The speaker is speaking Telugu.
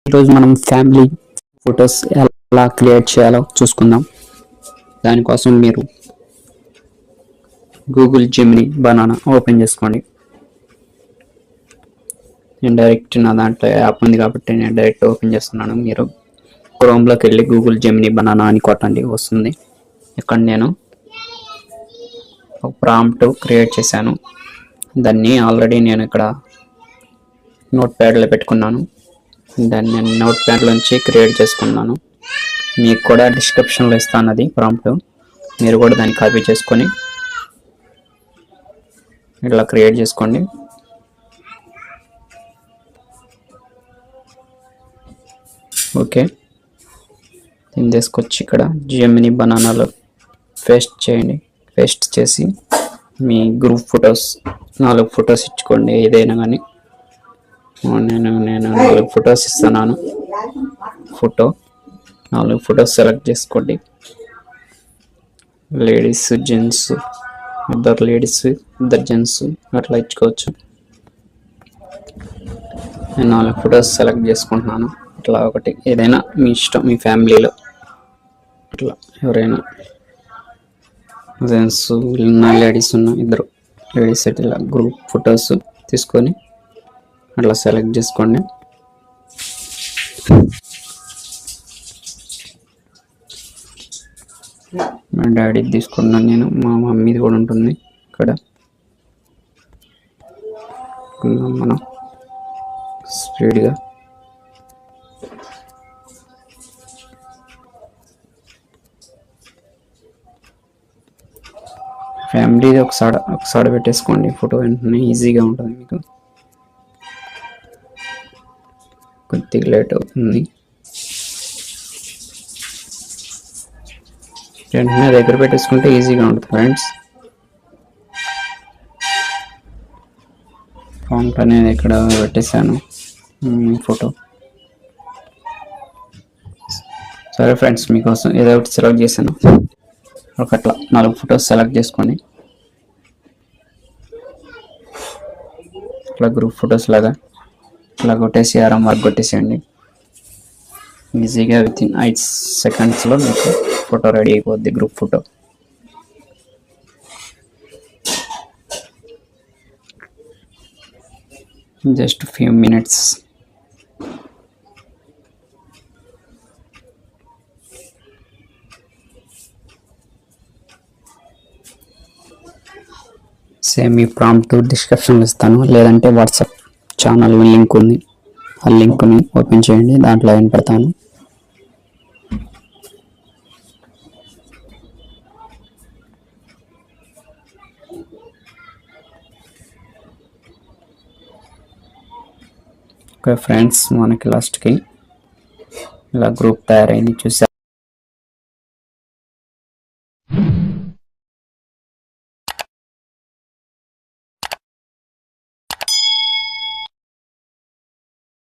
ఈరోజు మనం ఫ్యామిలీ ఫొటోస్ ఎలా క్రియేట్ చేయాలో చూసుకుందాం. దానికోసం మీరు గూగుల్ జెమినీ బనానా ఓపెన్ చేసుకోండి. నేను డైరెక్ట్ నా దాంట్లో యాప్ ఉంది కాబట్టి నేను డైరెక్ట్ ఓపెన్ చేస్తున్నాను. మీరు క్రోమ్లోకి వెళ్ళి గూగుల్ జెమినీ బనానా అని కొట్టండి, వస్తుంది. ఇక్కడ నేను ఒక ప్రాంప్ట్ క్రియేట్ చేశాను. దాన్ని ఆల్రెడీ నేను ఇక్కడ నోట్ ప్యాడ్లో పెట్టుకున్నాను. దాన్ని నేను నోట్ ప్యాడ్లోంచి క్రియేట్ చేసుకున్నాను. మీకు కూడా డిస్క్రిప్షన్లో ఇస్తాను అది ప్రాంప్ట్. మీరు కూడా దాన్ని కాపీ చేసుకొని ఇట్లా క్రియేట్ చేసుకోండి. ఓకే, దీన్ని తీసుకొచ్చి ఇక్కడ జెమినీ బనానాలో పేస్ట్ చేయండి. పేస్ట్ చేసి మీ గ్రూప్ ఫొటోస్ 4 ఫొటోస్ ఇచ్చుకోండి, ఏదైనా కానీ. నేను 4 ఫొటోస్ ఇస్తున్నాను. 4 ఫొటోస్ సెలెక్ట్ చేసుకోండి. లేడీస్, జెంట్స్, ఇద్దరు లేడీస్, ఇద్దరు జెంట్స్ అట్లా ఇచ్చుకోవచ్చు. నేను 4 ఫొటోస్ సెలెక్ట్ చేసుకుంటున్నాను. ఇట్లా ఒకటి ఏదైనా మీ ఇష్టం, మీ ఫ్యామిలీలో అట్లా ఎవరైనా జెంట్స్ ఉన్న లేడీస్ ఉన్న ఇద్దరు లేడీస్ ఇట్లా గ్రూప్ ఫొటోస్ తీసుకొని అట్లా సెలెక్ట్ చేసుకోండి. మా డాడీది తీసుకున్నాను నేను, మా మమ్మీది కూడా ఉంటుంది ఇక్కడ. మనం స్పీడ్గా ఫ్యామిలీది ఒకసారి పెట్టేసుకోండి ఫోటో, వెంటనే ఈజీగా ఉంటుంది మీకు. కొద్దిగా లేట్ అవుతుంది, వెంటనే దగ్గర పెట్టేసుకుంటే ఈజీగా ఉంటుంది ఫ్రెండ్స్. ప్రాంప్ట్ అనేది ఇక్కడ పెట్టేశాను ఫోటో. సరే ఫ్రెండ్స్, మీకోసం ఏదో ఒకటి సెలెక్ట్ చేశాను. అట్లా 4 ఫొటోస్ సెలెక్ట్ చేసుకొని ఇట్లా గ్రూప్ ఫొటోస్ లాగా ఇట్లా కొట్టేసి ఆరాం వర్క్ కొట్టేసేయండి. ఈజీగా వితిన్ 5 సెకండ్స్లో మీకు ఫోటో రెడీ అయిపోద్ది, group photo. Just few minutes. Same ఈ ప్రాంప్ట్ డిస్క్రిప్షన్లో ఇస్తాను, లేదంటే వాట్సాప్ ఛానల్ లింక్ ఉంది, ఆ లింక్ని ఓపెన్ చేయండి, దాంట్లో ఏం పెడతాను. ఓకే ఫ్రెండ్స్, మనకి లాస్ట్కి ఇలా గ్రూప్ తయారైంది చూసా.